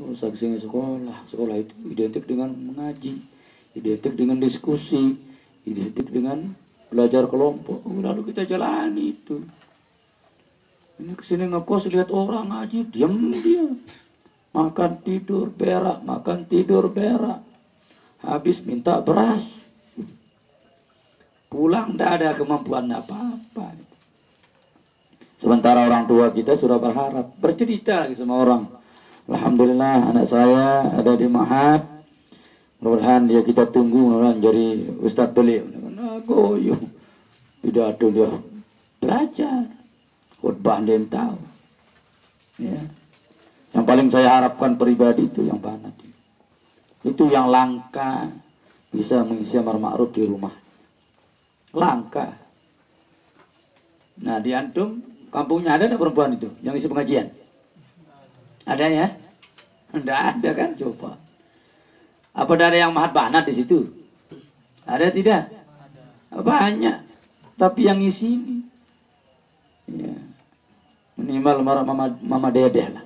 Oh, saking sekolah. Sekolah itu identik dengan mengaji, identik dengan diskusi, identik dengan belajar kelompok. Lalu kita jalani itu. Ini kesini ngekos lihat orang ngaji, diam dia. Makan tidur berak, makan tidur berak. Habis minta beras. Pulang tidak ada kemampuan apa-apa. Sementara orang tua kita sudah berharap, bercerita lagi sama orang. Alhamdulillah anak saya ada di Mahat. Mudah-mudahan dia kita tunggu, mudah-mudahan jadi Ustadz beliau. Goyo. Tidak ada dia belajar. Khutbah dia tahu. Ya. Yang paling saya harapkan pribadi itu yang banat. Itu yang langka bisa mengisi amar ma'ruf di rumah. Langka. Nah di antum kampungnya ada perempuan itu yang isi pengajian? Ada ya? Tidak ada kan, coba. Apa ada yang mahat banat di situ? Ada tidak? Banyak. Tapi yang isi ini, ya, minimal mama dedeh lah.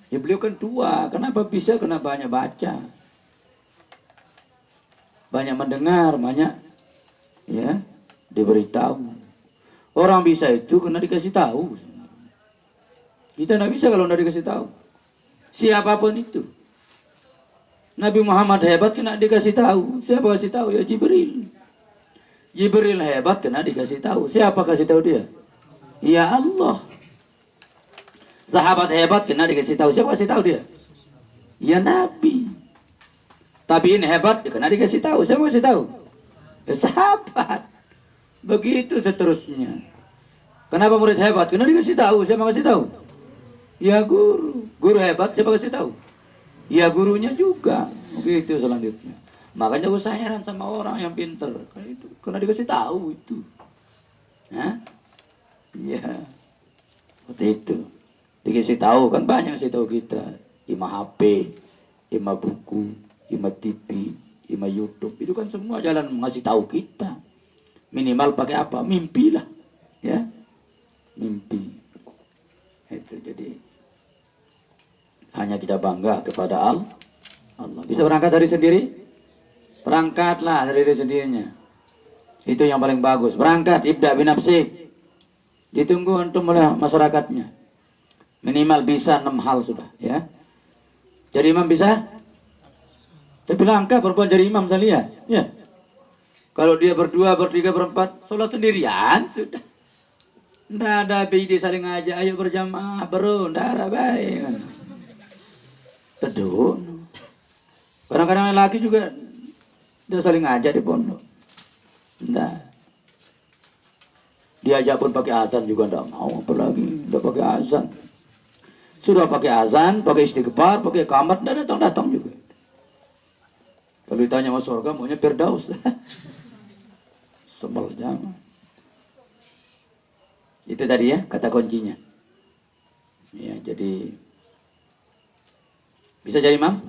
Ya beliau kan tua, kenapa bisa? Kena banyak baca, banyak mendengar, banyak ya diberitahu. Orang bisa itu kena dikasih tahu. Kita tidak bisa kalau tidak dikasih tahu. Siapapun itu. Nabi Muhammad hebat kena dikasih tahu. Siapa kasih tahu? Ya Jibril. Jibril hebat kena dikasih tahu. Siapa kasih tahu dia? Ya Allah. Sahabat hebat kena dikasih tahu. Siapa kasih tahu dia? Ya Nabi. Tabiin hebat kena dikasih tahu. Siapa kasih tahu? Ya sahabat. Begitu seterusnya. Kenapa murid hebat? Kena dikasih tahu. Siapa kasih tahu? Ya guru. Guru hebat siapa kasih tahu? Ya gurunya juga. Begitu selanjutnya. Makanya usah heran sama orang yang pinter. Kena dikasih tahu itu. Hah? Ya. Seperti itu. Dikasih tahu kan banyak kasih tahu kita. Ima HP, ima buku, ima TV, ima YouTube. Itu kan semua jalan ngasih tahu kita. Minimal pakai apa? Mimpi lah. Ya. Mimpi. Itu jadi hanya kita bangga kepada Allah. Bisa berangkat dari sendiri? Berangkatlah dari diri sendirinya. Itu yang paling bagus. Berangkat ibda binafsi. Ditunggu untuk oleh masyarakatnya. Minimal bisa 6 hal sudah, ya. Jadi imam bisa? Tapi langkah perempuan jadi imam saya lihat, ya. Kalau dia berdua, bertiga, berempat, sholat sendirian sudah. Nggak ada BID saling aja, ayo berjamaah, bro, nggak ada baik. Teduh. Kadang-kadang laki juga dia saling aja di pondok. Nggak. Diajak pun pakai azan juga nggak mau, apalagi udah pakai azan. Sudah pakai azan, pakai istighfar, pakai kamar, nggak datang-datang juga. Kalau ditanya mau surga, maunya Firdaus. Sebel jangan. Itu tadi ya kata kuncinya. Ya, jadi bisa jadi imam?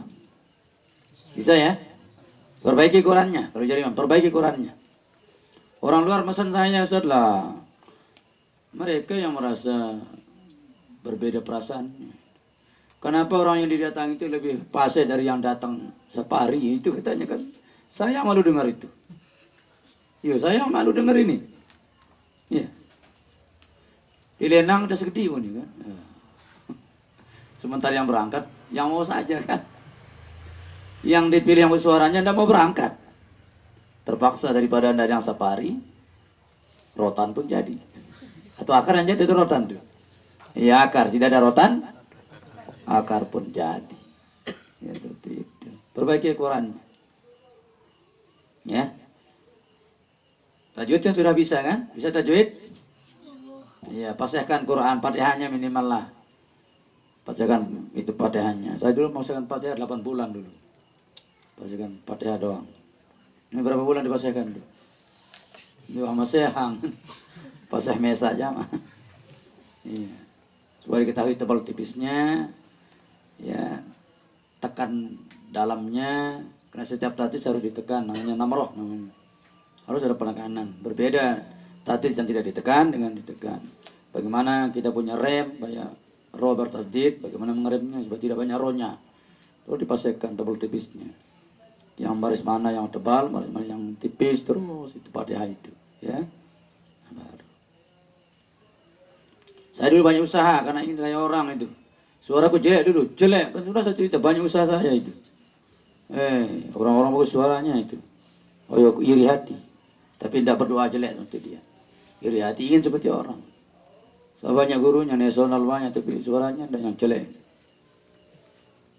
Bisa ya? Perbaiki Qurannya. Kalau jadi imam, perbaiki Qurannya. Orang luar pesan saya Ustaz lah. Mereka yang merasa berbeda perasaannya. Kenapa orang yang didatangi itu lebih fase dari yang datang separi? Itu katanya kan. Saya malu dengar itu. Iya, saya malu dengar ini. Iya. Di Lenang udah segede ini kan. Sementara yang berangkat, yang mau saja kan. Yang dipilih yang bersuaranya tidak mau berangkat. Terpaksa daripada anda yang safari, rotan pun jadi. Atau akar yang jadi itu rotan tuh. Ya akar, tidak ada rotan, akar pun jadi. Ya seperti itu. Perbaiki Quran. Ya. Tajwidnya sudah bisa kan? Bisa tajwid? Ya, pasihkan Quran, Fatihahnya minimal lah. Pasihkan itu Fatihahnya. Saya dulu pasihkan Fatihah 8 bulan dulu. Pasihkan Fatihah doang. Ini berapa bulan dipasihkan dulu? Ini masih hang. Pasih mesa aja mah. Iya. Supaya diketahui tebal tipisnya, ya tekan dalamnya, karena setiap tatis harus ditekan, namanya namroh namanya. Harus ada penekanan. Berbeda tatis yang tidak ditekan dengan ditekan. Bagaimana kita punya rem, supaya roh bertajdid, bagaimana mengeremnya supaya tidak banyak rohnya. Terus dipasangkan double tipisnya. Yang baris mana yang tebal, baris mana yang tipis, terus itu pada itu, ya. Baru. Saya dulu banyak usaha karena ingin saya orang itu. Suaraku jelek dulu, jelek. Kan sudah saya cerita banyak usaha saya itu. Orang-orang bagus suaranya itu. Oh ya, aku iri hati. Tapi tidak berdoa jelek untuk dia. Iri hati ingin seperti orang. So, banyak gurunya nasional banyak, tapi suaranya ada yang jelek.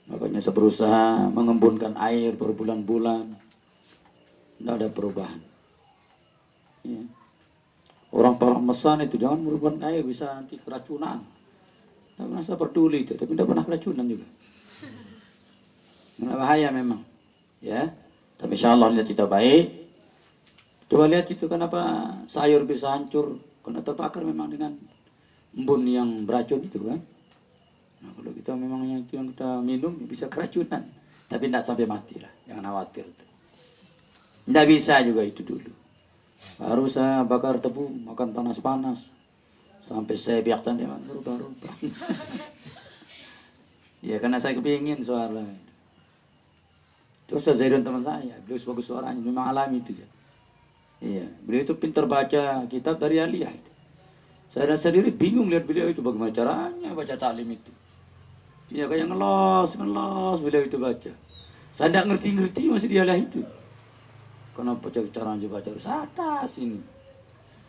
Makanya saya berusaha mengembunkan air berbulan-bulan. Tidak ada perubahan. Ya. Orang mesan itu jangan merubah air, bisa nanti keracunan. Tidak pernah saya peduli itu, tapi tidak pernah keracunan juga. Tidak bahaya memang, ya. Tapi insya Allah lihat kita baik. Coba lihat itu kenapa sayur bisa hancur, karena terbakar memang dengan embun yang beracun itu kan. Nah, kalau kita memang yang kita minum bisa keracunan, tapi tidak sampai mati lah, jangan khawatir. Tidak bisa juga itu dulu. Baru saya bakar tebu, makan panas-panas, sampai saya biak tanda baru. Ya karena saya kepingin suara. Terus saya Zaidun teman saya, beliau bagus suaranya, memang alami itu ya. Iya, beliau itu pintar baca kitab dari aliyah. Saya sendiri bingung lihat beliau itu bagaimana caranya baca taklim itu. Iya kayak ngelos beliau itu baca. Saya tidak ngerti masih dia lah itu. Kenapa caranya baca harus atas ini?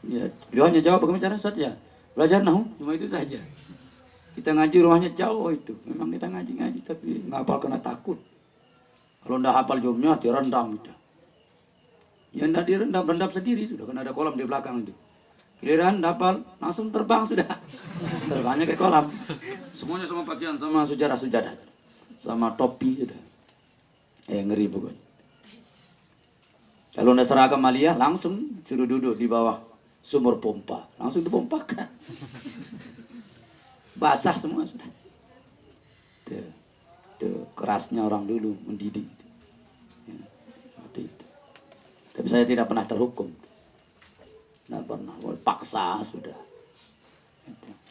Ya, beliau hanya jawab bagaimana caranya saja. Belajar nahu, cuma itu saja. Kita ngaji rumahnya jauh itu. Memang kita ngaji tapi ngapal kena takut. Kalau tidak hafal jumnya direndam itu. Ya tidak direndam sendiri sudah, karena ada kolam di belakang itu. Giliran hafal langsung terbang sudah. Terbangnya ke kolam. Semuanya sama pakaian, sama sujadah, sama topi sudah. Ngeri pokoknya. Kalau udah seragam aliyah langsung suruh duduk di bawah sumur pompa, langsung dipompakan. Basah semua sudah. Kerasnya orang dulu mendidik. Ya, seperti itu. Tapi saya tidak pernah terhukum. Tidak pernah, paksa sudah.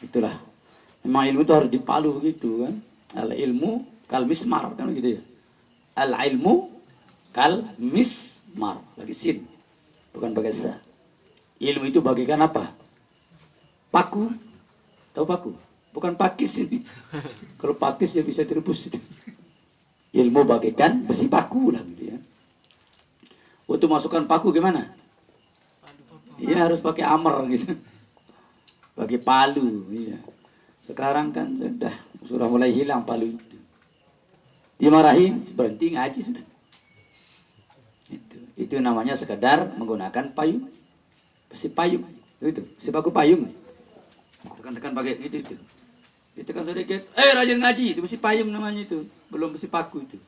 Itulah. Memang ilmu itu harus dipalu begitu kan. Al ilmu kal mismar kan gitu ya. Al ilmu kal mismar, lagi sin, bukan pakai sa. Ilmu itu bagaikan apa? Paku. Tahu paku? Bukan pakis ini. Kalau pakis ya bisa direbus itu. Ilmu bagaikan besi paku lah gitu ya. Untuk masukkan paku gimana? Iya harus pakai amer gitu. Pakai palu, iya. Sekarang kan sudah mulai hilang palu itu. Dimarahin, berhenti ngaji sudah. Itu namanya sekedar menggunakan payung. Besi payung. Itu, besi paku payung. Tekan-tekan pakai itu. Itu kan sedikit, rajin ngaji, itu besi payung namanya itu. Belum besi paku itu.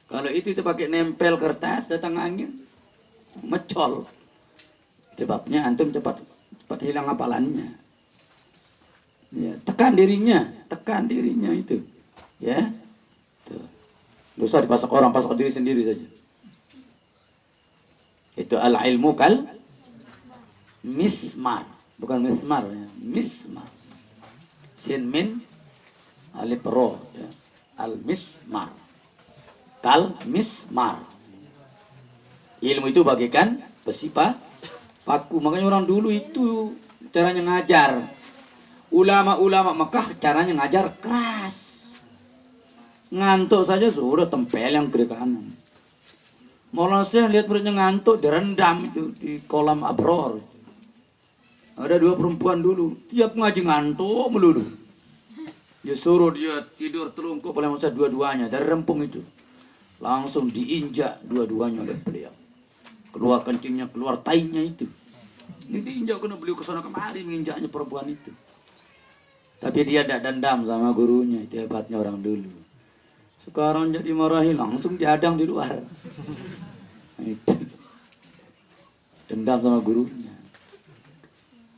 Kalau itu pakai nempel kertas, datang angin, mecol. Sebabnya antum cepat hilang hafalannya. Ya, tekan dirinya itu. Ya. Tuh. Dosa dipasak orang, pasak diri sendiri saja. Itu al-ilmu kal mismar, bukan mismar ya. Mismar. Sin min alif ro ya. Al-mismar. Kal mismar. Ilmu itu bagaikan besi paku. Makanya orang dulu itu caranya ngajar. Ulama-ulama Mekah caranya ngajar keras. Ngantuk saja sudah tempel yang kiri kanan. Malah saya lihat muridnya ngantuk direndam itu di kolam abror. Ada 2 perempuan dulu, tiap ngaji ngantuk melulu. Dia suruh dia tidur terlungkup oleh masa dua-duanya dari rempung itu. Langsung diinjak dua-duanya oleh beliau. Keluar kencingnya, keluar tainya itu. Ini diinjak karena beliau kesana kemari menginjaknya perempuan itu. Tapi dia tidak dendam sama gurunya, itu hebatnya orang dulu. Sekarang jadi marahi langsung diadang di luar. Itu. Dendam sama gurunya.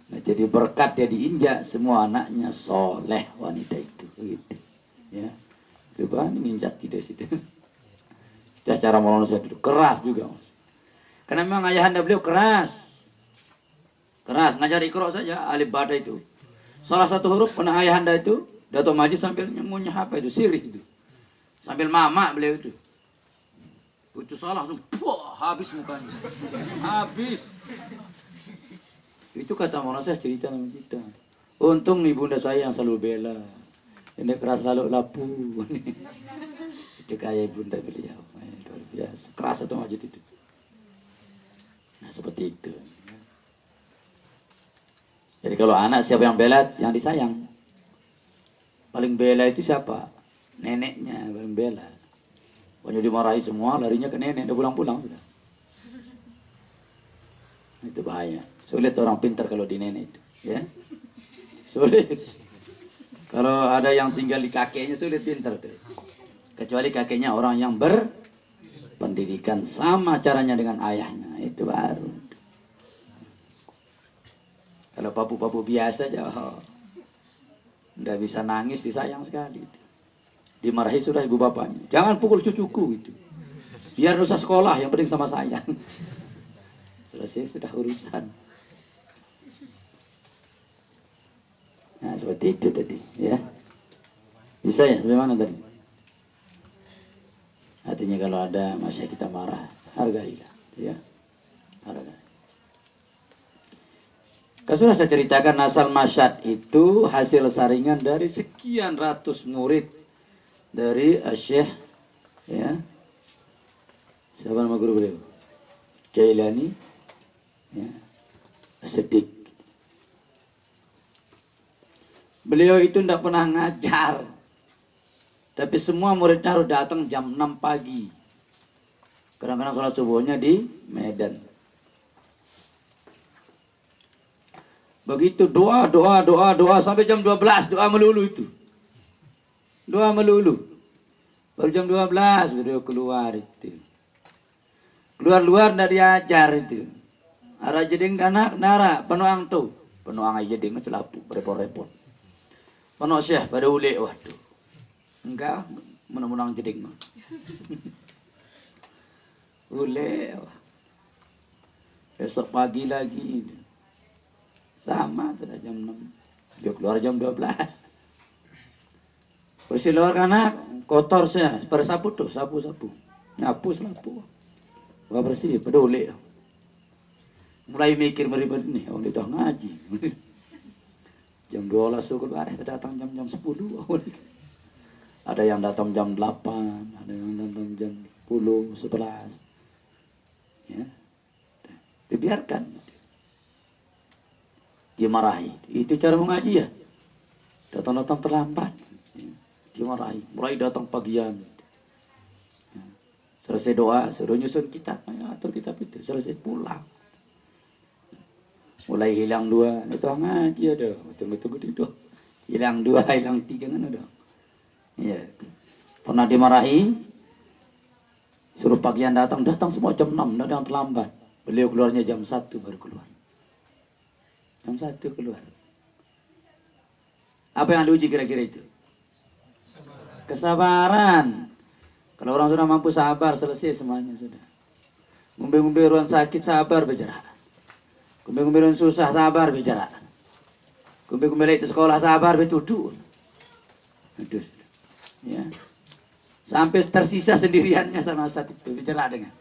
Nah, jadi berkat dia diinjak, semua anaknya soleh wanita itu. Gitu. Ya. Coba menginjak tidak situ. Itu cara Maulana Syekh itu keras juga. Karena memang ayahanda beliau keras. Keras, ngajar Iqra saja, alif bada itu. salah satu huruf pernah ayahanda itu Dato' Majid sambil ngunyah apa itu, sirih itu. Sambil mama beliau itu. Itu salah langsung, habis mukanya. Habis. Itu kata Maulana saya cerita sama kita. Untung nih bunda saya yang selalu bela. Ini keras lalu lapu. Itu kayak bunda beliau. Luar biasa. Keras atau Majid itu. Nah seperti itu. Jadi kalau anak siapa yang bela, yang disayang. Paling bela itu siapa? Neneknya paling bela. Pokoknya dimarahi semua, larinya ke nenek, udah pulang-pulang sudah. Itu bahaya. Sulit orang pintar kalau di nenek itu, ya. Sulit. Kalau ada yang tinggal di kakeknya sulit pintar tuh. Kecuali kakeknya orang yang berpendidikan, sama caranya dengan ayahnya, itu baru. Kalau papu-papu biasa aja, nggak bisa nangis, disayang sekali. Dimarahi sudah ibu bapaknya. Jangan pukul cucuku itu. Biar dosa sekolah, yang penting sama saya. Selesai sudah urusan. Nah seperti itu tadi, ya. Bisa ya? Bagaimana tadi? Artinya kalau ada masa kita marah, hargailah, ya. Hargai. Sudah saya ceritakan asal masyad itu hasil saringan dari sekian ratus murid dari Syekh, ya, siapa nama guru beliau? Jailani, ya, Siddiq. Beliau itu tidak pernah ngajar, tapi semua muridnya harus datang jam 6 pagi. Kadang-kadang sholat subuhnya di Medan. Begitu doa sampai jam 12, doa melulu itu. Doa melulu. Baru jam 12 beliau keluar itu. Keluar dari diajar itu. Arah jeding kanak nara penuang tuh. Penuang aja jeding celapu repot-repot. Penuh syekh pada ule, waduh. Enggak menang jeding mah. Ule. Besok pagi lagi. Sama sudah jam 6. Dia keluar jam 12. Bersih luar karena kotor saya, bersapu tuh, sapu-sapu. Nyapu selapu. Gak bersih, peduli. Mulai mikir meribet nih, orang itu ngaji. Jam 12 suku keluar, datang jam 10. Ada yang datang jam 8, ada yang datang jam 10, 11. Ya. Dibiarkan. Dimarahi. Itu cara mengaji ya. Datang-datang terlambat. Dimarahi. Mulai datang pagian. Selesai doa, suruh nyusun kitab. Atur kitab itu. Selesai pulang. Mulai hilang 2. Itu ngaji ada. Betul-betul itu. Hilang 2, hilang 3 kan ada. Ya. Pernah dimarahi. Suruh pagian datang semua jam 6. Datang terlambat. Beliau keluarnya jam 1 baru keluar. Jam 1 keluar. Apa yang diuji kira-kira itu? Kesabaran. Kalau orang sudah mampu sabar, selesai semuanya sudah. Ngumbe-ngumbe ruang sakit, sabar bicara. Ngumbe-ngumbe ruang susah, sabar bicara. Ngumbe-ngumbe itu sekolah, sabar betuduh. Aduh. Ya. Sampai tersisa sendiriannya sama saat itu. Bicara dengan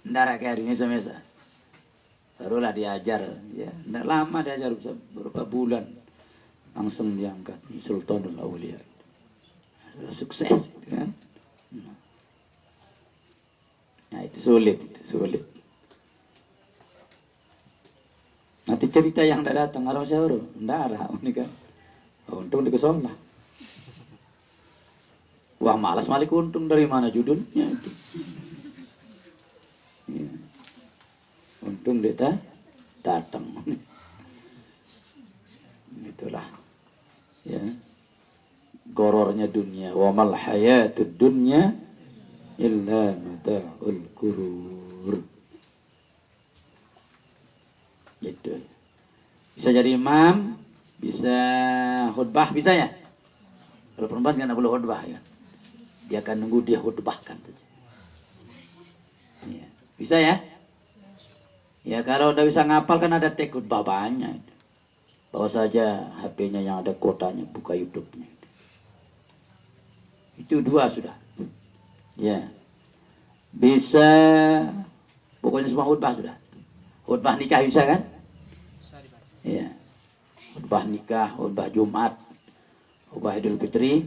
ndara kayak ini semesa. Barulah diajar, ya. Tidak lama diajar, bisa beberapa bulan langsung diangkat Sultanul Aulia. Sukses, kan? Nah itu sulit. Nanti cerita yang tidak datang harus sahur, tidak ada, ini kan? Untung dikesolah. Wah malas malik untung dari mana judulnya itu? Ya. Untung dia datang. Itulah, ya. Gorornya dunia. Wa mal hayatud dunya illa mata'ul ghurur. Gitu. Bisa jadi imam, bisa khutbah, bisa ya? Kalau perempuan kan boleh khutbah ya. Dia akan nunggu dia khutbahkan. Ya. Bisa ya? Ya kalau udah bisa ngapal kan ada tek khutbah banyak. bawa saja HP-nya yang ada kuotanya, buka YouTube-nya. Itu 2 sudah. Ya. Bisa pokoknya semua khutbah sudah. Khutbah nikah bisa kan? Ya. Khutbah nikah, khutbah Jumat, khutbah Idul Fitri,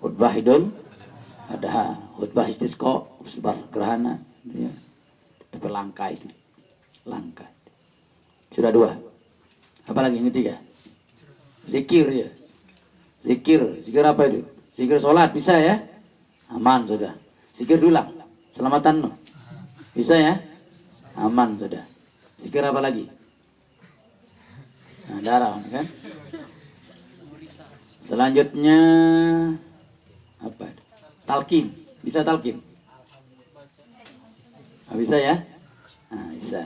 khutbah Idul Adha, khutbah istisqa, khutbah gerhana, ya. Tapi langka itu. Langka. Sudah 2. Apalagi yang ketiga? Zikir ya. Zikir apa itu? Zikir sholat bisa ya? Aman sudah. Zikir dulang, selamatan no. Bisa ya? Aman sudah. Zikir apa lagi? Nah, darah kan? Selanjutnya apa? Talqin. Bisa talqin? Nah, bisa ya? Nah, bisa.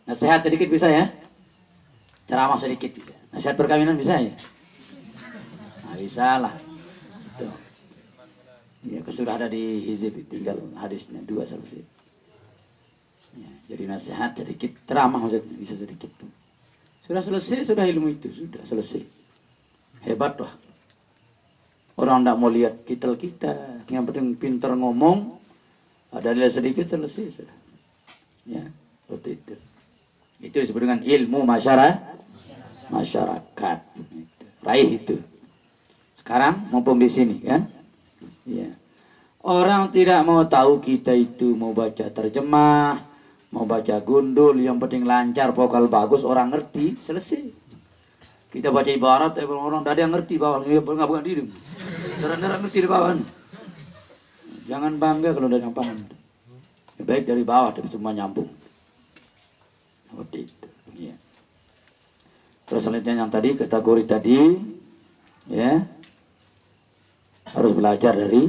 Nasihat sedikit bisa ya? Ceramah sedikit bisa. Nasihat perkawinan bisa ya? Nah, bisa lah. Tuh. Ya, sudah ada di hizib, tinggal hadisnya 2 selesai. Ya, jadi nasihat sedikit, ceramah maksudnya bisa sedikit. Sudah selesai, sudah ilmu itu sudah selesai. Hebat lah. Orang tidak mau lihat kita, yang penting pintar ngomong, ada lihat sedikit selesai sudah. Ya, seperti itu. Itu disebut dengan ilmu masyarakat. Raih itu. Sekarang mumpung di sini kan? Ya. Orang tidak mau tahu kita itu mau baca terjemah, mau baca gundul, yang penting lancar, vokal bagus, orang ngerti, selesai. Kita baca ibarat, orang tidak ada yang ngerti bawah, bukan diri. Darah-darah ngerti di bawah. Jangan bangga kalau ada yang paham. Baik dari bawah, tapi semua nyambung. Seperti itu. Ya. Terus selanjutnya yang tadi, kategori tadi, ya, harus belajar dari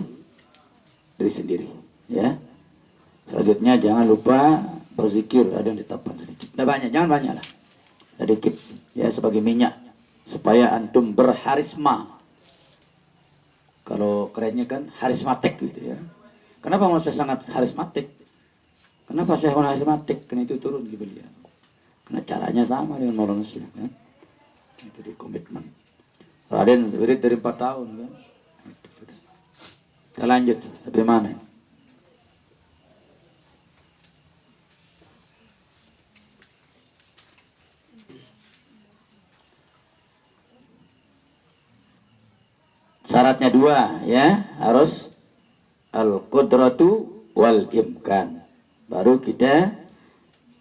diri sendiri. Ya. Selanjutnya jangan lupa berzikir, ada yang ditetapkan sedikit. Tidak banyak, jangan banyak lah. Sedikit, ya, sebagai minyak supaya antum berharisma. Kalau kerennya kan harismatik gitu ya. Kenapa mau saya sangat harismatik? Kenapa saya mau harismatik? Karena itu turun di beliau. Karena caranya sama dengan orang Muslim kan. Itu di komitmen. Raden wirid dari 4 tahun kan. Kita lanjut sampai mana? Syaratnya 2 ya, harus al-qudratu wal imkan. Baru kita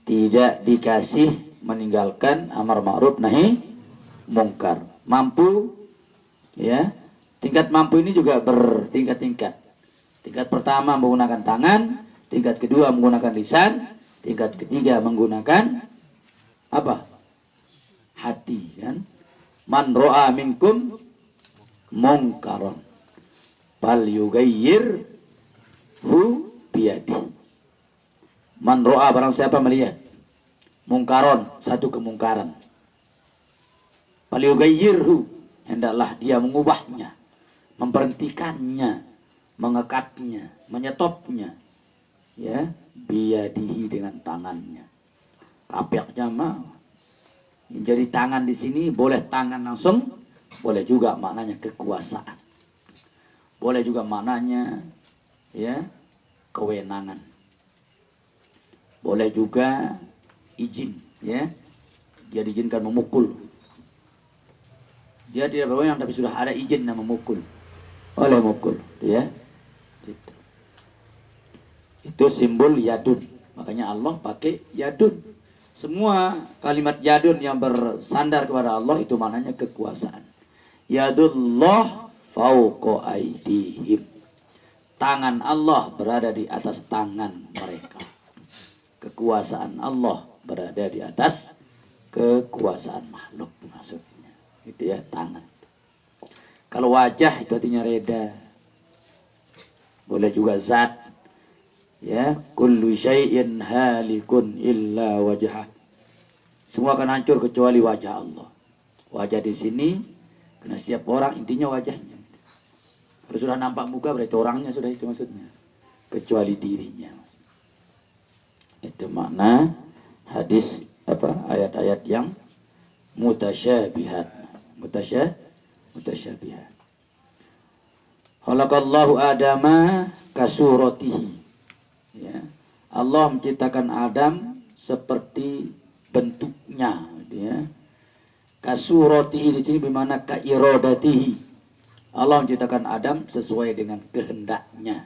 tidak dikasih meninggalkan amar ma'ruf nahi mungkar. Mampu ya. Tingkat mampu ini juga bertingkat-tingkat. Tingkat pertama menggunakan tangan, tingkat kedua menggunakan lisan, tingkat ketiga menggunakan apa? Hati kan. Man ra'a minkum mungkaron fal yughayyir hu biyadi. Man ra'a, barang siapa melihat mungkaron, satu kemungkaran, fal yughayyirhu, hendaklah dia mengubahnya, memberhentikannya, mengekatnya, menyetopnya, ya, biyadihi, dengan tangannya. Kapeknya mah jadi tangan di sini boleh tangan langsung, boleh juga maknanya kekuasaan, boleh juga maknanya ya kewenangan, boleh juga izin, ya, dia diizinkan memukul, dia tidak berwenang tapi sudah ada izin yang memukul, boleh mukul, ya. Itu simbol yadun, makanya Allah pakai yadun. Semua kalimat yadun yang bersandar kepada Allah itu maknanya kekuasaan. Yadullah fauqa aydihim. Tangan Allah berada di atas tangan mereka. Kekuasaan Allah berada di atas kekuasaan makhluk, maksudnya. Itu ya, tangan. Kalau wajah itu artinya reda. Boleh juga zat. Ya, kullu syai'in halikun illa wajhah. Semua akan hancur kecuali wajah Allah. Wajah di sini karena setiap orang intinya wajahnya. Kalau sudah nampak muka berarti orangnya sudah, itu maksudnya. Kecuali dirinya. Itu makna hadis apa ayat-ayat yang mutasyabihat. Mutasyabihat. Khalaqallahu Adama kasuratihi. Ya. Allah menciptakan Adam seperti bentuknya, ya. Kasuratihi di sini bermakna kairodatihi. Allah menciptakan Adam sesuai dengan kehendaknya,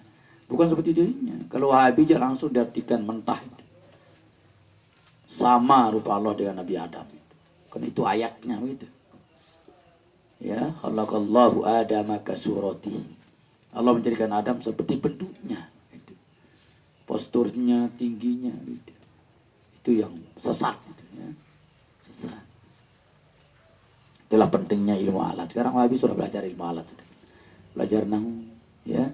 bukan seperti dirinya. Kalau Wahabi langsung diartikan mentah. Sama rupa Allah dengan Nabi Adam. Kan itu ayatnya begitu. Ya, khalaqallahu Adama kasuratihi. Allah menjadikan Adam seperti bentuknya, gitu. Posturnya, tingginya, gitu. Itu yang sesat, gitu, ya. Sesat. Itulah pentingnya ilmu alat. Sekarang Wahabi sudah belajar ilmu alat, belajar nahu, ya.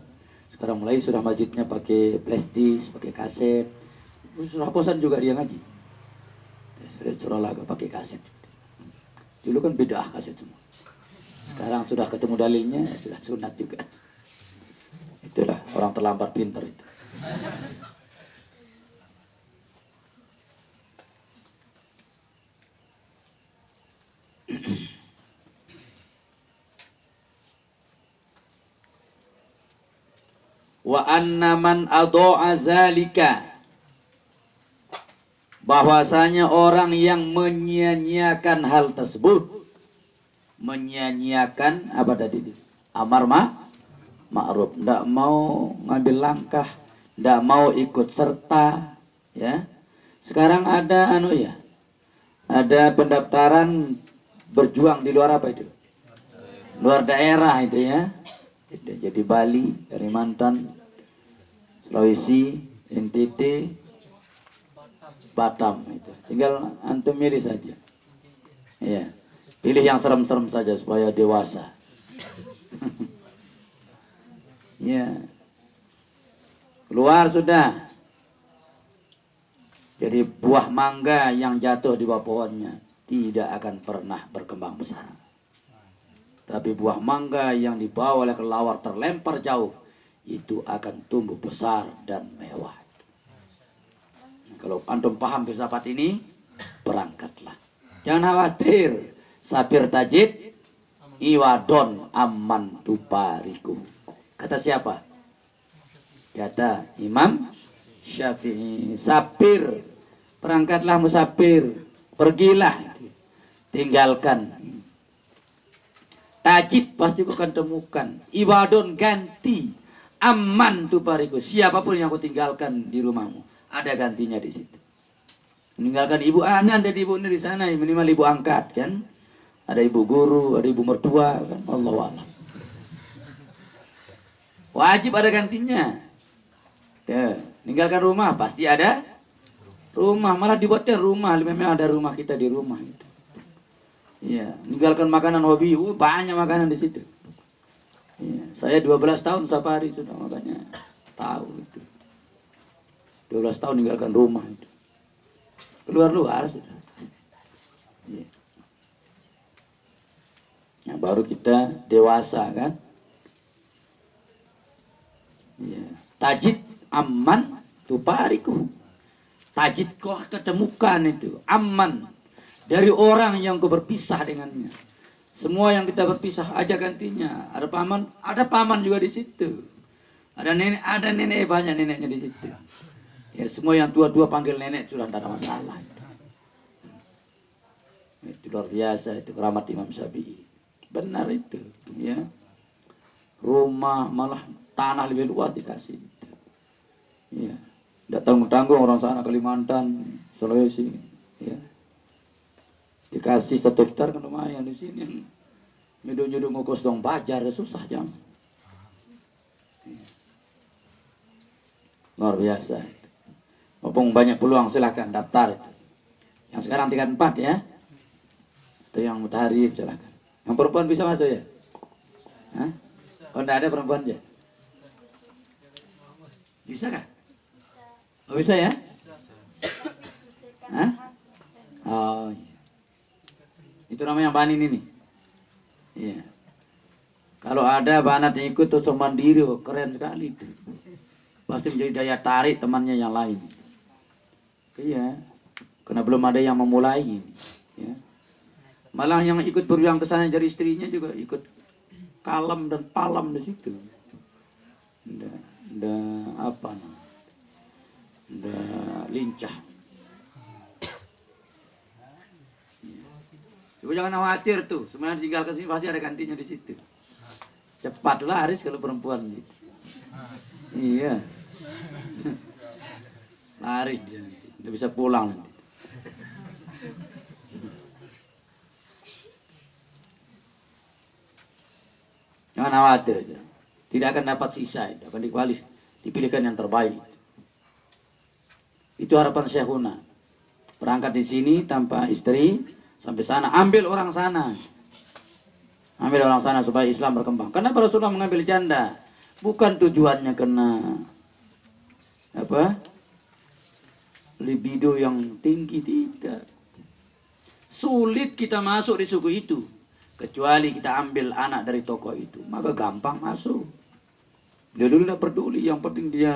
Sekarang mulai sudah masjidnya pakai flash disk, pakai kaset. Sudah bosan juga dia ngaji. Sudah lagu pakai kaset. Dulu kan beda kaset semua. Sekarang sudah ketemu dalilnya, sudah sunat juga. Itulah orang terlambat pintar itu. Wa anna man adha'a zalika, bahwasanya orang yang menyia-nyiakan hal tersebut, menyia-nyiakan apa tadi itu? Amar ma'ruf, tidak mau ngambil langkah, tidak mau ikut serta, ya. Sekarang ada ada pendaftaran berjuang di luar apa itu? Luar daerah itu, ya. Jadi Bali, Kalimantan, Sulawesi, NTT, Batam itu. Tinggal antum milih saja. Ya. Pilih yang serem-serem saja supaya dewasa. Ya, keluar sudah. Jadi buah mangga yang jatuh di bawah pohonnya tidak akan pernah berkembang besar. Tapi buah mangga yang dibawa oleh kelelawar terlempar jauh, itu akan tumbuh besar dan mewah. Kalau antum paham filsafat ini, berangkatlah. Jangan khawatir. Sabir tajid, iwadon aman tupariku. Kata siapa? Kata Imam Syafi'i. Sabir, berangkatlah musafir, pergilah, tinggalkan. Tajid pasti kau akan temukan. Iwadon ganti, aman tupariku. Siapapun yang kau tinggalkan di rumahmu, ada gantinya di situ. Meninggalkan ibu anak, ada ibu di sana, minimal ibu angkat, kan? Ada ibu guru, ada ibu mertua, kan? Allahuakbar. Wajib ada gantinya. Ya, tinggalkan rumah pasti ada rumah, malah dibuatnya rumah. Memang ada rumah kita di rumah itu. Ya, tinggalkan makanan hobi, banyak makanan di situ. Ya, saya 12 tahun safari sudah, makanya tahu itu. 12 tahun tinggalkan rumah itu. Keluar sudah. Ya. Nah, baru kita dewasa, kan? Ya. Tajid aman tupariku. Tajid kau ketemukan itu aman dari orang yang kau berpisah dengannya. Semua yang kita berpisah aja gantinya. Ada paman juga di situ. Ada nenek banyak neneknya di situ. Ya, semua yang tua-tua panggil nenek sudah tidak ada masalah. Itu luar biasa, itu keramat Imam Syafi'i. Benar itu, ya. Rumah malah tanah lebih luas dikasih. Ya. Tidak tanggung-tanggung orang sana Kalimantan, Sulawesi, ya. Dikasih 1 hektar kan lumayan. Di sini nyuduh-nyuduh ngukus dong bajar susah jam. Ya. Luar biasa. Mumpung banyak peluang silahkan daftar itu. Yang sekarang tingkat 4, ya. Itu yang mutahari silahkan. Yang perempuan bisa masuk, ya? Hah? Oh, enggak ada perempuan aja? Bisa kah? Oh, bisa, ya? Hah? Oh, iya. Itu namanya banin ini. Iya. Kalau ada banat yang ikut tuh mandiri, oh, keren sekali itu. Pasti menjadi daya tarik temannya yang lain. Iya. Karena belum ada yang memulai. Ya. Malah yang ikut berjuang ke sana dari istrinya juga ikut kalem dan palam di situ. Lincah. Coba jangan khawatir tuh, sebenarnya tinggal ke sini pasti ada gantinya di situ. Cepat laris kalau perempuan gitu. Iya. Laris dia nanti, udah bisa pulang nanti. Jangan khawatir aja. Tidak akan dapat sisa, akan dipilihkan yang terbaik. Itu harapan Syekhuna. Berangkat di sini tanpa istri sampai sana, ambil orang sana. Ambil orang sana supaya Islam berkembang. Kenapa Rasulullah mengambil janda? Bukan tujuannya kena libido yang tinggi, tidak. Sulit kita masuk di suku itu kecuali kita ambil anak dari tokoh itu, maka gampang masuk. Dia dulu tidak peduli, yang penting dia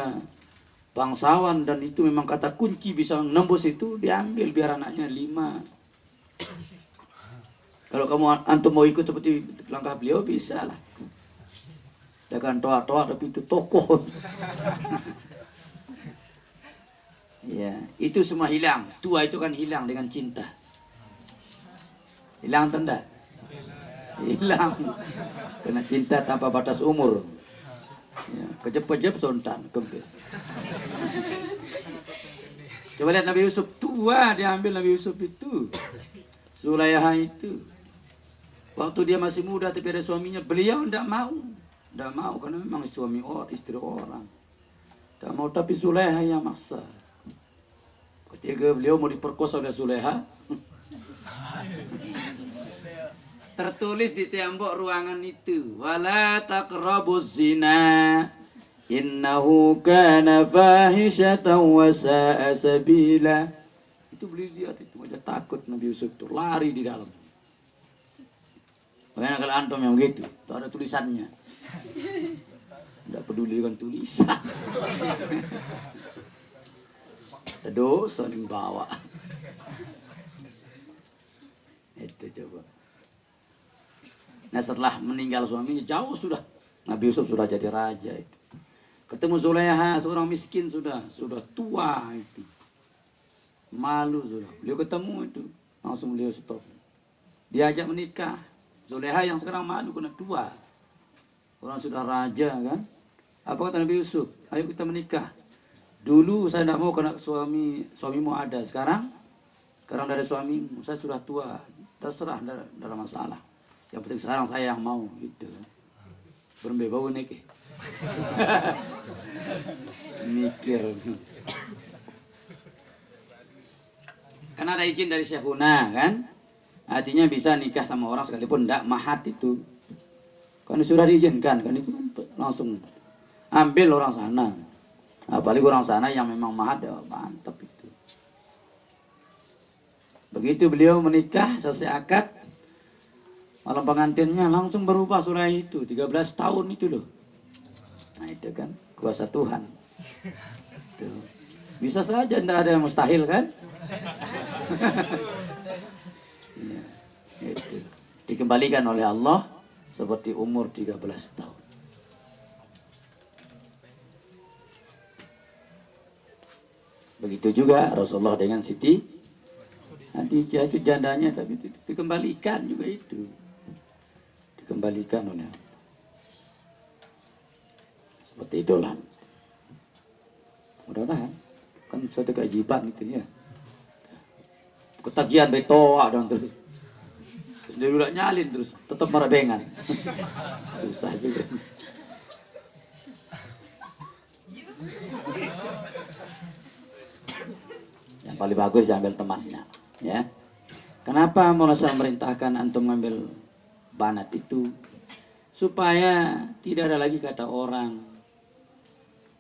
bangsawan, dan itu memang kata kunci bisa menembus itu, diambil biar anaknya 5. Kalau kamu antum mau ikut seperti langkah beliau, bisa lah. Jangan toa-toa tapi itu tokoh. Ya, itu semua hilang. Tua itu kan hilang dengan cinta. Hilang tanda? Hilang. Karena cinta tanpa batas umur. Ya, kejep-kejep sontan, kempes. Coba lihat Nabi Yusuf, tua diambil Nabi Yusuf itu. Zulaikha itu. Waktu dia masih muda tapi ada suaminya, beliau tidak mau. Tidak mau karena memang istri orang. Tidak mau, tapi Zulaikha yang maksa. Ketika beliau mau diperkosa oleh Zulaikha, tertulis di tembok ruangan itu, wala taqrabuz zina innahu kana fahisyatan wa sa'a sabila. Itu beliau lihat itu aja takut Nabi Yusuf itu lari di dalam. Bagaimana kalau antum yang begitu, itu ada tulisannya. Tidak peduli dengan tulisan. Dosa yang bawa. Itu coba. Nah setelah meninggal suaminya, jauh sudah Nabi Yusuf sudah jadi raja itu. Ketemu Zulaikha, seorang miskin sudah tua itu. Malu sudah. Beliau ketemu itu, langsung beliau stop. Diajak menikah. Zulaikha yang sekarang malu karena tua. Orang sudah raja kan. Apa kata Nabi Yusuf? Ayo kita menikah. Dulu saya tidak mau karena suamimu ada. Sekarang dari suami saya sudah tua. Terserah, tidak ada masalah. Yang penting sekarang saya yang mau gitu. Berbau nih. Mikir. Kan ada izin dari Syekhuna kan? Artinya bisa nikah sama orang sekalipun tidak mahat itu. Kan sudah diizinkan kan, itu langsung ambil orang sana. Apalagi orang sana yang memang mahat, ya mantap itu. Begitu beliau menikah, selesai akad, malam pengantinnya langsung berubah Zulaikha itu, 13 tahun itu loh. Nah itu kan kuasa Tuhan. Tuh. Bisa saja, tidak ada yang mustahil kan? Ya, itu. Dikembalikan oleh Allah seperti umur 13 tahun. Begitu juga Rasulullah dengan Siti Khadijah, itu jandanya, tapi itu dikembalikan juga itu. Dikembalikan oleh Allah. Seperti itulah. Mudah-mudahan kan suatu keajaiban itu ya. Ketagihan betoa dan terus dia udah nyalin terus tetap merabengan. Susah juga. Yang paling bagus diambil temannya, ya. Kenapa Maulana merintahkan antum ngambil banat itu? Supaya tidak ada lagi kata orang.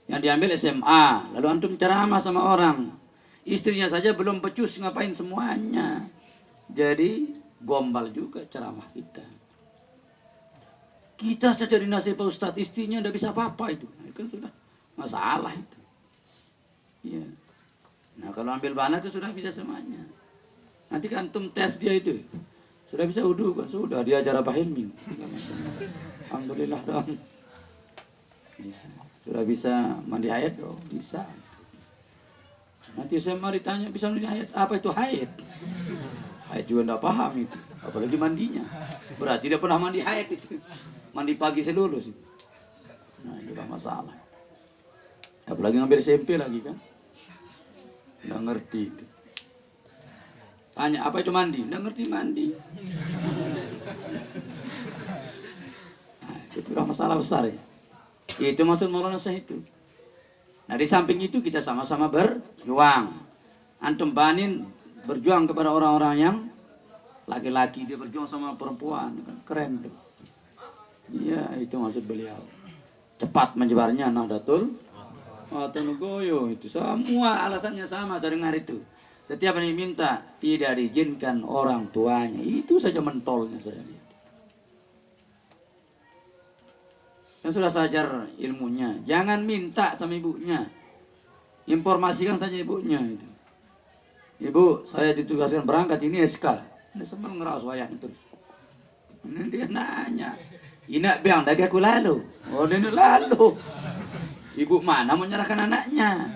Yang diambil SMA, lalu antum ceramah sama orang. Istrinya saja belum becus, ngapain semuanya. Jadi gombal juga ceramah kita. Kita saja dinasihati Pak Ustadz, istrinya tidak bisa apa-apa itu. Itu kan sudah masalah itu. Ya. Nah kalau ambil banat itu sudah bisa semuanya. Nanti kan antum tes dia itu. Sudah bisa wudhu kan? Sudah diajar Abah Hilmi. Alhamdulillah dong. Ya, sudah bisa mandi haid dong, bisa. Nanti saya mari tanya bisa mandi haid, apa itu haid? Haid juga enggak paham itu, apalagi mandinya. Berarti dia pernah mandi haid itu. Mandi pagi seluruh sih. Nah, itu masalah. Apalagi ngambil SMP lagi kan? Nggak ngerti itu. Tanya apa itu mandi? Nggak ngerti mandi. Nah, itu udah masalah besar ya. Itu maksud Maulana Syekh itu. Nah di samping itu kita sama-sama berjuang. Antum banin berjuang kepada orang-orang yang laki-laki, dia berjuang sama perempuan, keren tuh. Iya itu maksud beliau. Cepat menyebarnya Nahdlatul Goyo itu semua alasannya sama terdengar itu. Setiap yang diminta tidak diizinkan orang tuanya, itu saja mentolnya saya lihat. Yang sudah sajar ilmunya, jangan minta sama ibunya, informasikan saja ibunya itu. Ibu, saya ditugaskan berangkat ini SK. Ini semua ngeras wayang terus. Ini dia nanya, inak biang dagi aku lalu. Oh ini lalu. Ibu mana menyerahkan anaknya?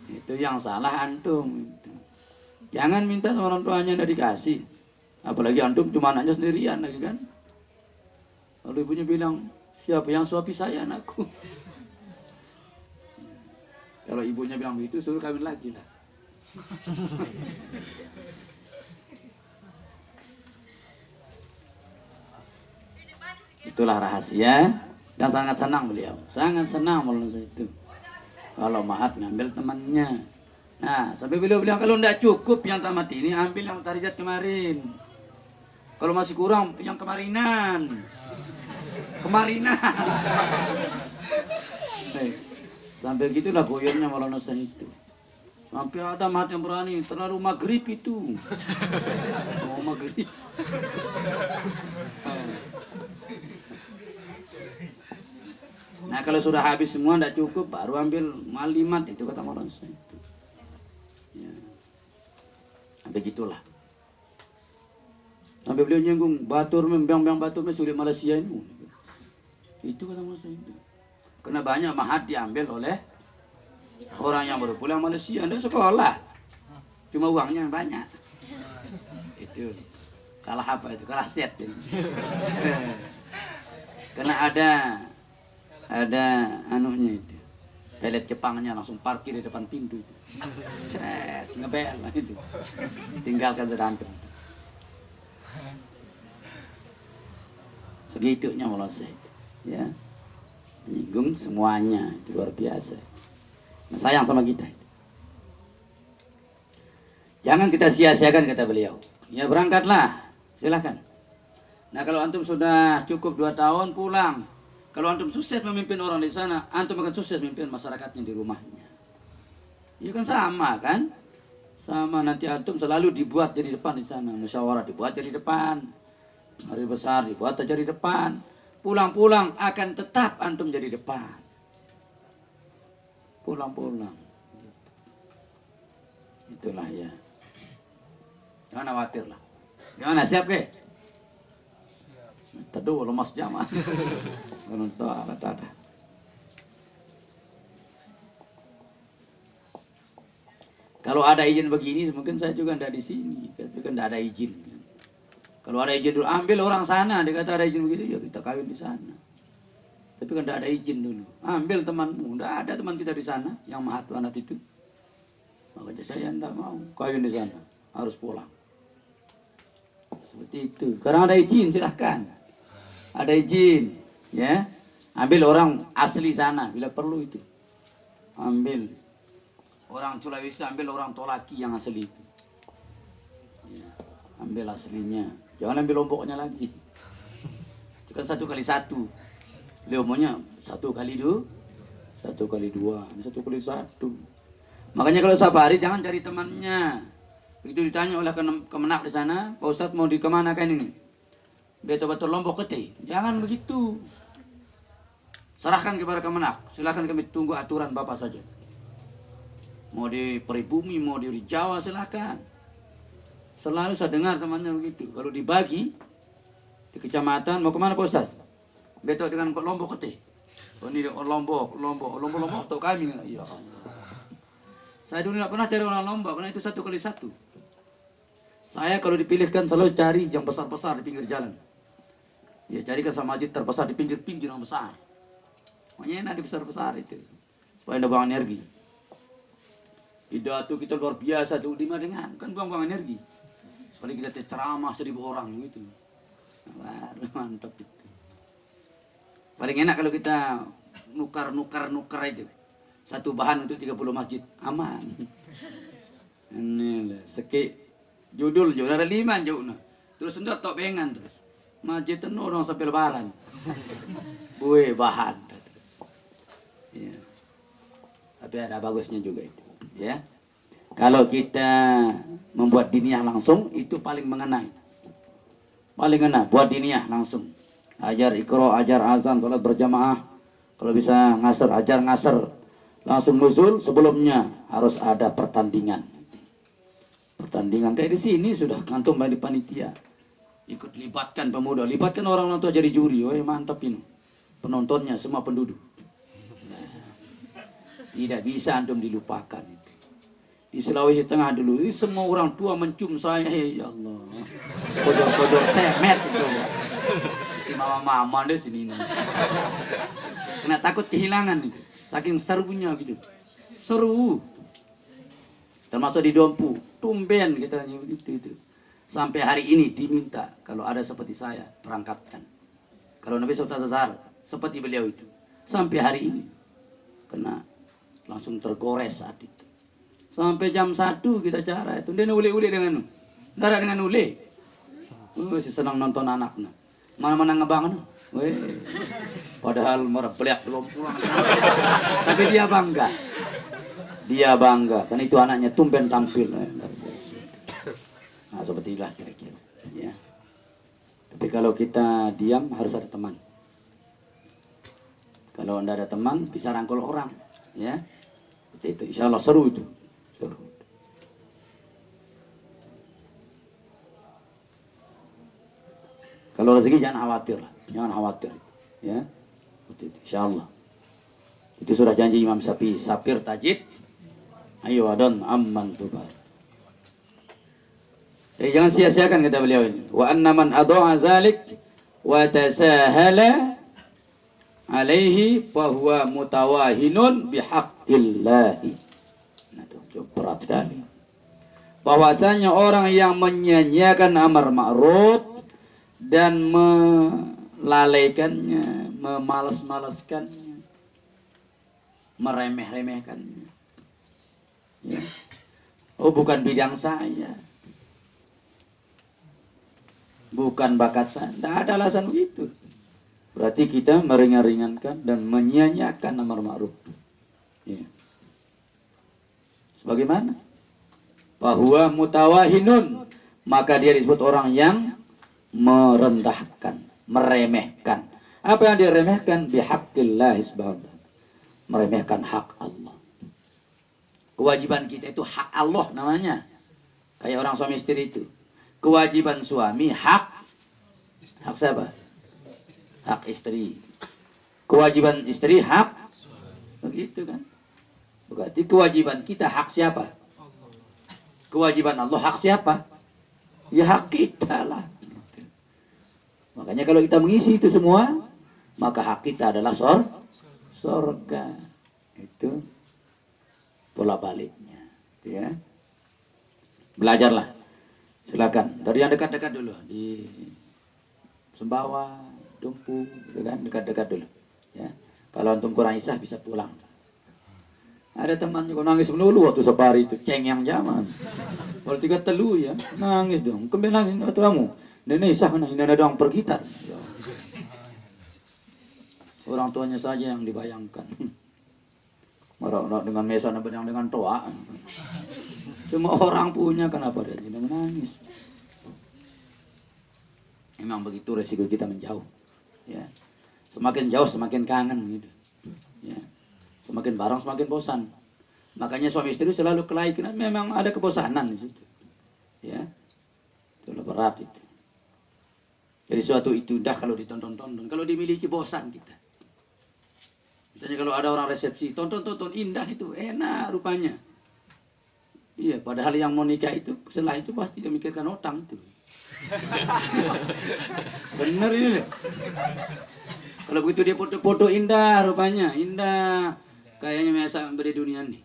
Itu yang salah antum. Jangan minta sama orang tuanya tidak dikasih. Apalagi antum cuma anaknya sendirian lagi kan. Lalu ibunya bilang, siapa yang suapi saya anakku? Kalau ibunya bilang begitu suruh kawin lagi lah. Itulah rahasia dan sangat senang beliau. Sangat senang Maulana itu. Kalau Mahat ngambil temannya. Nah, sampai beliau bilang kalau tidak cukup yang tamat ini ambil yang tarijat kemarin. Kalau masih kurang yang kemarinan. Sampai gitulah goyangnya Maulana Syekh itu. Sampai ada Mahat yang berani terlalu maghrib itu. Oh maghrib. Nah kalau sudah habis semua tidak cukup baru ambil malimat itu kata Maulana Syekh itu. Ya. Begitulah. Sampai beliau nyinggung batur membiang-biang batur sulit Malaysia ini. Itu kata Maulana Syekh itu. Karena banyak Mahat diambil oleh orang yang baru pulang Malaysia, anda sekolah, cuma uangnya banyak. Itu kalah apa itu? Kalah set. Karena ada anunya itu, pelet Jepangnya langsung parkir di depan pintu itu. Cret, ngebel itu. Tinggalkan sedantum. Segitunya Maulana Syekh, ya. Menyinggung semuanya, itu luar biasa. Nah, sayang sama kita. Jangan kita sia-siakan kata beliau. Ya berangkatlah, silakan. Nah kalau antum sudah cukup 2 tahun pulang. Kalau antum sukses memimpin orang di sana, antum akan sukses memimpin masyarakatnya di rumahnya. Ya kan sama kan? Sama nanti antum selalu dibuat jadi depan di sana. Musyawarah dibuat jadi depan. Hari besar dibuat jadi depan. Pulang-pulang akan tetap antum jadi depan. Pulang-pulang. Itulah ya. Jangan khawatir lah. Gimana siap ke? Taduh lemas jamaah. Kalau ada izin begini, mungkin saya juga tidak di sini. Tapi kan tidak ada izin. Kalau ada izin dulu, ambil orang sana. Dia kata ada izin begitu, ya kita kawin di sana. Tapi kan tidak ada izin dulu. Ambil temanmu. Tidak ada teman kita di sana yang Mahat Wanat itu. Makanya saya tidak mau kawin di sana. Harus pulang. Seperti itu. Sekarang ada izin, silahkan. Ada izin, ya. Ambil orang asli sana bila perlu itu. Ambil orang Sulawesi, ambil orang Tolaki yang asli itu. Ya, ambil aslinya. Jangan ambil Lomboknya lagi. Itu kan 1 kali 1. Beliau maunya 1 kali 2, 1 kali 2, 1 kali 1. Makanya kalau safari jangan cari temannya. Begitu ditanya oleh Kemenak di sana, Pak Ustadz mau di kemana kan ini? Betul-betul Lombok Kete. Jangan begitu. Serahkan kepada Kemenak. Silakan kami tunggu aturan Bapak saja. Mau di Pribumi, mau di Jawa silakan. Selalu saya dengar temannya begitu. Kalau dibagi di kecamatan, mau kemana Pak Ustaz? Betok dengan Lombok Kete. Oh ini Lombok untuk kami. Ya Allah. Saya dulu tidak pernah cari orang Lombok, karena itu 1x1. Saya kalau dipilihkan selalu cari yang besar-besar di pinggir jalan. Ya carikan sama masjid terbesar di pinggir-pinggir yang besar. Makanya enak di besar-besar itu. Supaya ada buang energi. Pidato kita luar biasa tuh, di dengan kan buang-buang energi. Sekali kita ceramah 1000 orang gitu. Wah, mantap itu. Paling enak kalau kita nukar itu. Satu bahan untuk 30 masjid, aman. Ini lah, seki judul ada 5 jauhna. Terus enggak tok bengan terus. Masjid penuh orang sampai lebaran. Buih bahan. Ya. Tapi ada bagusnya juga itu, ya. Kalau kita membuat diniyah langsung itu paling mengenai. Paling ngena buat diniyah langsung. Ajar ikro, ajar azan, salat berjamaah. Kalau bisa ngasar, ajar ngasar. Langsung nuzul, sebelumnya harus ada pertandingan. Pertandingan kayak di sini sudah kantung di panitia. Ikut libatkan pemuda, libatkan orang tua jadi juri. Wah, mantap ini. Penontonnya semua penduduk. Nah, tidak bisa antum dilupakan. Di Sulawesi Tengah dulu, semua orang tua mencium saya, ya Allah. Kodok-kodok semet itu. Si mama-mama deh sini. Kena takut kehilangan itu. Saking serunya gitu. Seru. Termasuk di Dompu. Tumben kita begitu itu. Sampai hari ini diminta kalau ada seperti saya perangkatkan. Kalau Nabi Sultan Zahar seperti beliau itu. Sampai hari ini kena langsung tergores saat itu. Sampai jam 1 kita cara itu. Dia ule-ule dengan darah dengan ule. Si senang nonton anaknya. Mana-mana ngebangun. Weh. Padahal merebelak belum pulang. Tapi dia bangga. Dia bangga. Kan itu anaknya tumben tampil. Nah seperti itulah kira-kira. Ya. Tapi kalau kita diam harus ada teman. Kalau tidak ada teman bisa rangkul orang. Ya. Seperti itu. Insya Allah seru itu. Seru. Kalau rezeki jangan khawatir lah. Jangan khawatir. Ya. Insya Allah. Itu sudah janji Imam Syafi'i. Sapir tajid. Ayo adon amman tubar. Jadi jangan sia-siakan kata beliau ini. Wa anna man adha'a zalik wa tasahala alaihi fahuwa mutawahinun bihaqqillahi. Nah, itu berat sekali. Bahwasanya orang yang menyia-nyiakan amar ma'ruf dan melalaikannya, memalas-malaskannya, meremeh-remehkannya. Ya. Oh, bukan bidang saya. Bukan bakat saya. Tidak ada alasan begitu. Berarti kita meringan-ringankan dan menyia-nyiakan amar ma'ruf. Ya. Bagaimana? Bahwa mutawahinun, maka dia disebut orang yang merendahkan, meremehkan. Apa yang dia remehkan? Bihaqqillah subhanahu. Meremehkan hak Allah. Kewajiban kita itu hak Allah namanya. Kayak orang suami istri itu. Kewajiban suami hak siapa? Hak istri. Kewajiban istri hak begitu kan? Berarti kewajiban kita hak siapa? Kewajiban Allah hak siapa? Ya hak kita lah. Makanya kalau kita mengisi itu semua, maka hak kita adalah surga. Itu pola baliknya, ya. Belajarlah. Silakan dari yang dekat-dekat dulu di Sumbawa, Dompu, kan dekat-dekat dulu, ya. Kalau antum kurang isah bisa pulang. Ada teman juga nangis melulu waktu safari itu, ceng yang zaman. Kalau 3 telu ya, nangis dong. Kembali nangis atau kamu? Nenek isah kan, ini ada orang pergitar. Ya. Orang tuanya saja yang dibayangkan. Marah dengan mesa dengan toa. Semua orang punya, kenapa dia tidak menangis? Memang begitu resiko kita menjauh. Ya. Semakin jauh semakin kangen gitu. Ya. Semakin bareng semakin bosan. Makanya suami istri selalu kelahi, memang ada kebosanan di situ. Ya. berat itu. Jadi suatu itu indah kalau ditonton-tonton. Kalau dimiliki bosan kita. Misalnya kalau ada orang resepsi, tonton indah itu, enak rupanya. Iya, padahal yang mau nikah itu setelah itu pasti dia mikirkan utang itu. Bener ini. Kalau begitu dia foto-foto indah rupanya, indah. Kayaknya biasa beri dunia nih.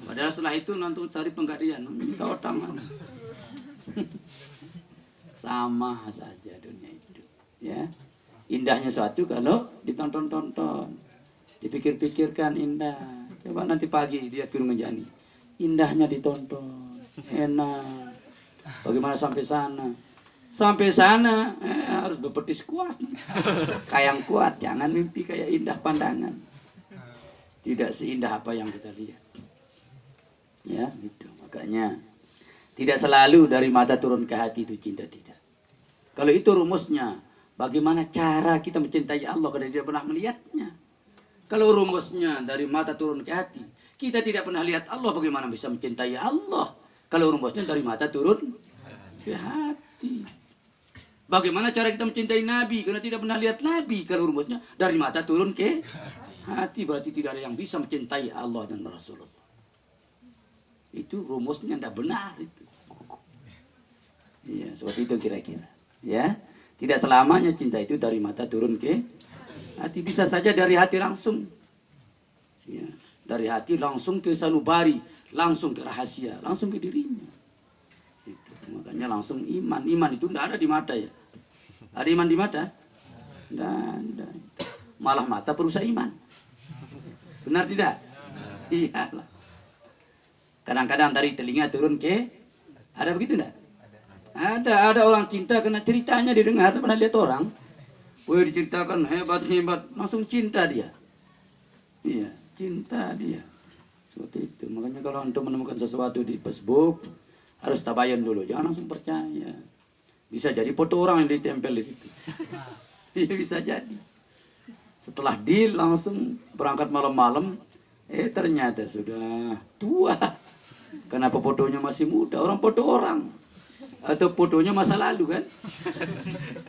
Padahal setelah itu nanti cari penggadian, minta utang mana. Sama saja dunia itu, ya. Indahnya suatu kalau ditonton-tonton, dipikir-pikirkan indah. Coba nanti pagi dia turun menjani, indahnya ditonton, enak. Bagaimana sampai sana? Sampai sana harus berpetis kuat, kayang kuat. Jangan mimpi kayak indah pandangan. Tidak seindah apa yang kita lihat. Ya, gitu. Makanya tidak selalu dari mata turun ke hati itu cinta, tidak. Kalau itu rumusnya, bagaimana cara kita mencintai Allah kalau tidak pernah melihatnya? Kalau rumusnya dari mata turun ke hati, kita tidak pernah lihat Allah, bagaimana bisa mencintai Allah? Kalau rumusnya dari mata turun ke hati. Bagaimana cara kita mencintai Nabi karena tidak pernah lihat Nabi? Kalau rumusnya dari mata turun ke hati, berarti tidak ada yang bisa mencintai Allah dan Rasulullah. Itu rumusnya tidak benar itu. Iya, seperti itu kira-kira. Ya, tidak selamanya cinta itu dari mata turun ke hati, bisa saja dari hati langsung. Ya, dari hati langsung ke sanubari, langsung ke rahasia, langsung ke dirinya. Itu. Makanya langsung iman. Iman itu tidak ada di mata ya. Ada iman di mata? Tidak ada. Malah mata perusak iman. Benar tidak? Iyalah. Kadang-kadang dari telinga turun ke, ada begitu tidak? Ada orang cinta karena ceritanya didengar, pernah lihat orang, wah diceritakan hebat, langsung cinta dia. Iya, cinta dia. Seperti itu. Makanya kalau antum menemukan sesuatu di Facebook, harus tabayun dulu, jangan langsung percaya. Bisa jadi foto orang yang ditempel di situ. Iya, bisa jadi. Setelah deal langsung berangkat malam-malam, ternyata sudah tua. Kenapa fotonya masih muda? Orang foto orang. Atau fotonya masa lalu kan?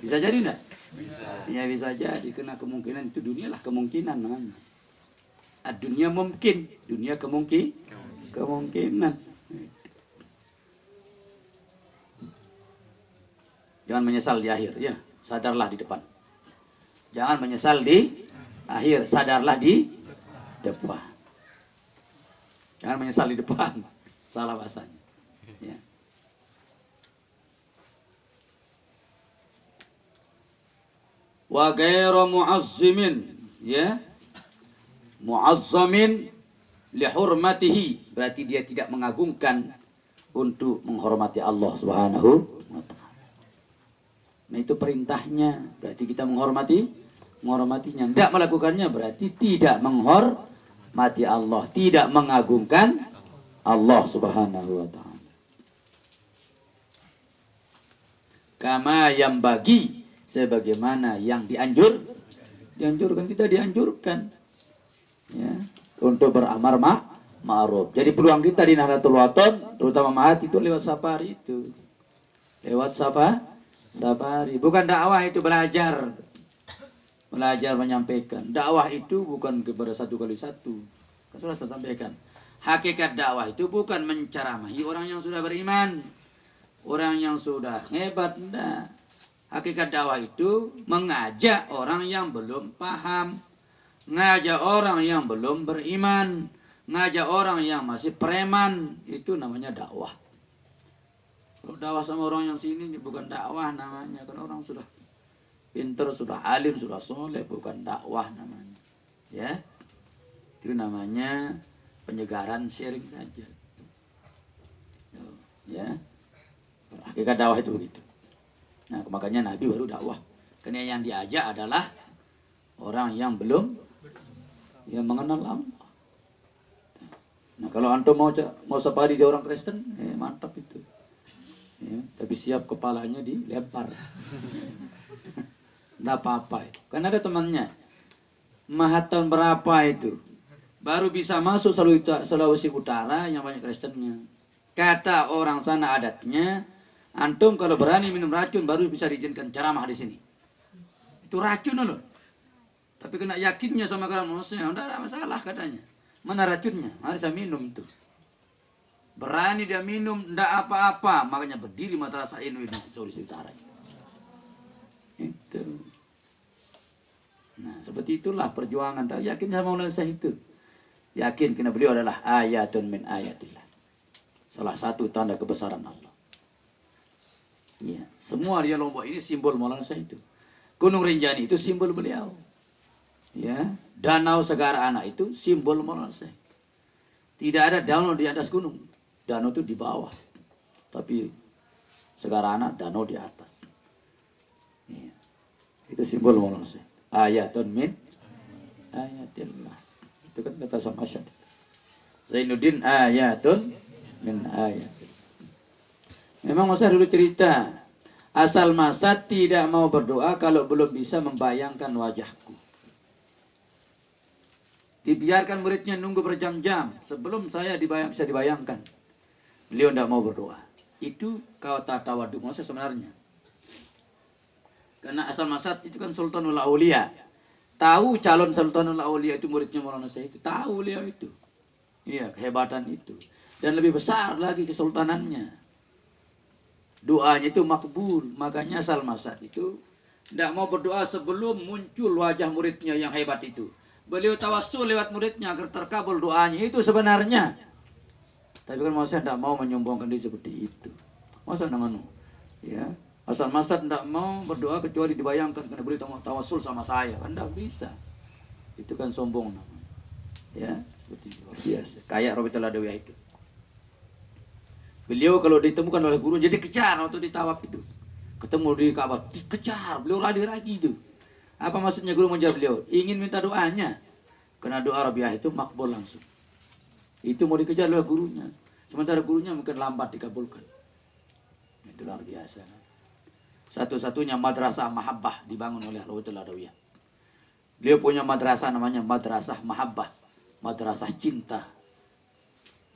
Bisa jadi enggak? Bisa. Ya bisa jadi, karena kemungkinan itu dunia lah, kemungkinan namanya. Dunia mungkin, dunia kemungkinan. Jangan menyesal di akhir, ya. Sadarlah di depan. Jangan menyesal di akhir, sadarlah di depan. Jangan menyesal di depan. Salah bahasanya. Ya. Wa ghairu mu'azzimin, ya, mu'azzamin li hurmatihi, berarti dia tidak mengagungkan untuk menghormati Allah Subhanahu wa taala. Nah itu perintahnya, berarti kita menghormatinya. Tidak melakukannya berarti tidak menghormati Allah, tidak mengagungkan Allah Subhanahu wa taala. Kama yang bagi, sebagaimana yang dianjurkan, kita dianjurkan, ya, untuk beramar ma'ruf. Jadi peluang kita di Nahdlatul Wathon, terutama Mahat, itu lewat safari itu. Lewat safari. Bukan dakwah itu belajar menyampaikan. Dakwah itu bukan kepada satu kali satu. Sudah saya sampaikan. Hakikat dakwah itu bukan menceramahi orang yang sudah beriman, orang yang sudah hebat, enggak. Hakikat dakwah itu mengajak orang yang belum paham, ngajak orang yang belum beriman, ngajak orang yang masih preman, itu namanya dakwah. Kalau dakwah sama orang yang sini bukan dakwah namanya, kan orang sudah pinter, sudah alim, sudah soleh, bukan dakwah namanya. Ya, itu namanya penyegaran, sharing saja. Ya, hakikat dakwah itu begitu. Nah, makanya Nabi baru dakwah. Karena yang diajak adalah orang yang belum mengenal Allah. Nah, kalau antum mau safari di orang Kristen, mantap itu. Ya, tapi siap kepalanya dilempar. Nggak apa-apa itu. Karena ada temannya. Mahat tahun berapa itu? Baru bisa masuk Sulawesi Utara yang banyak Kristennya. Kata orang sana adatnya, Antum kalau berani minum racun baru bisa diizinkan ceramah di sini. Itu racun loh. Tapi kena yakinnya sama kamu, udah ada masalah katanya. Mana racunnya? Mari saya minum itu. Berani dia minum, ndak apa-apa. Makanya berdiri Madrasah Ilmu di Sulawesi Utara. Itu. Nah, seperti itulah perjuangan. Tak yakin sama Maulana saya itu. Yakin karena beliau adalah ayatun min ayatillah. Salah satu tanda kebesaran Allah. Ya, semua dia Lombok ini simbol Maulana saya itu. Gunung Rinjani itu simbol beliau. Ya, Danau Segara Anak itu simbol Maulana saya. Tidak ada danau di atas gunung. Danau itu di bawah. Tapi Segara Anak danau di atas. Ya, itu simbol Maulana saya. Ayatun min ayatillah. Itu kan kata sama Syed. Zainuddin ayatun min ayatillah. Memang masa dulu cerita, asal masa tidak mau berdoa kalau belum bisa membayangkan wajahku. Dibiarkan muridnya nunggu berjam-jam sebelum saya bisa dibayangkan. Beliau tidak mau berdoa. Itu kata tawadhu masa sebenarnya. Karena asal masat itu kan Sultanul Aulia. Tahu calon Sultanul Aulia itu muridnya Maulana Syekh itu. Tahu beliau itu. Iya, kehebatan itu. Dan lebih besar lagi kesultanannya. Doanya itu makbul. Makanya asal masat itu tidak mau berdoa sebelum muncul wajah muridnya yang hebat itu. Beliau tawassul lewat muridnya agar terkabul doanya. Itu sebenarnya. Tapi kan Maulana tidak mau menyombongkan diri seperti itu. Masa namanya? Ya. Asal masat tidak mau berdoa kecuali dibayangkan karena beliau tawassul sama saya. Kan tidak bisa. Itu kan sombong namanya. Ya, seperti biasa. Kayak Robitul Adawiyah itu. Beliau kalau ditemukan oleh guru jadi kejar waktu di tawaf itu. Ketemu di Ka'bah, dikejar, beliau lari lagi itu. Apa maksudnya guru menjawab beliau? Ingin minta doanya. Karena doa Rabiah itu makbul langsung. Itu mau dikejar oleh gurunya. Sementara gurunya mungkin lambat dikabulkan. Itu luar biasa. Satu-satunya madrasah mahabbah dibangun oleh Rabitul Adawiyah. Beliau punya madrasah namanya Madrasah Mahabbah. Madrasah cinta.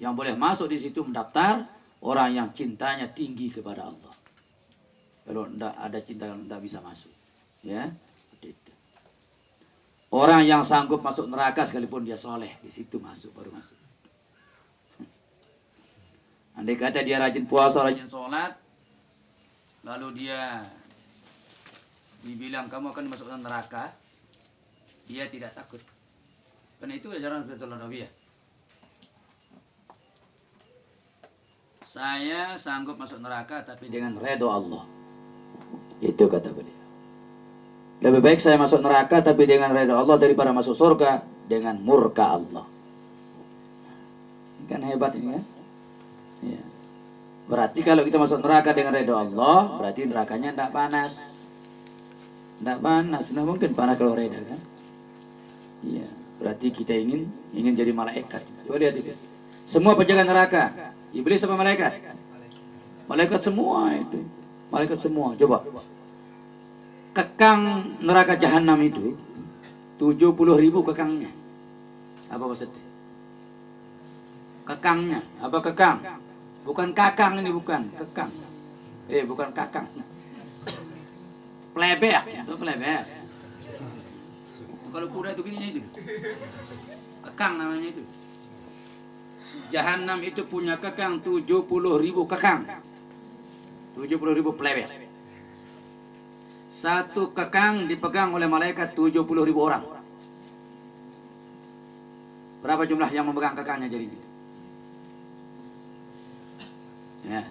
Yang boleh masuk di situ mendaftar orang yang cintanya tinggi kepada Allah. Kalau tidak ada cinta, tidak bisa masuk. Ya, itu. Orang yang sanggup masuk neraka sekalipun dia soleh, di situ masuk, baru masuk. Andai kata dia rajin puasa, rajin sholat, lalu dia dibilang kamu akan dimasukkan neraka, dia tidak takut. Karena itu ajaran Rasulullah Nabi. Saya sanggup masuk neraka tapi dengan redha Allah. Itu kata beliau. Lebih baik saya masuk neraka tapi dengan redha Allah daripada masuk surga dengan murka Allah. Kan hebat ini kan? Ya. Berarti kalau kita masuk neraka dengan redha Allah, berarti nerakanya tidak panas. Tidak panas, tidak mungkin panas kalau redha kan? Iya. Berarti kita ingin jadi malaikat. Coba lihat itu. Semua penjaga neraka. Iblis sama malaikat? Malaikat semua itu. Malaikat semua. Coba. Kekang neraka jahanam itu 70.000 kekangnya. Apa maksudnya? Kekangnya. Apa kekang? Bukan kakang ini, bukan. Kekang. Bukan kakang. Plebek. Itu plebek. Kalau kuda itu gini itu. Kekang namanya itu. Jahanam itu punya kekang 70.000 kekang. 70.000 plebek. Satu kekang dipegang oleh malaikat 70.000 orang. Berapa jumlah yang memegang kekangnya jadi? Ya.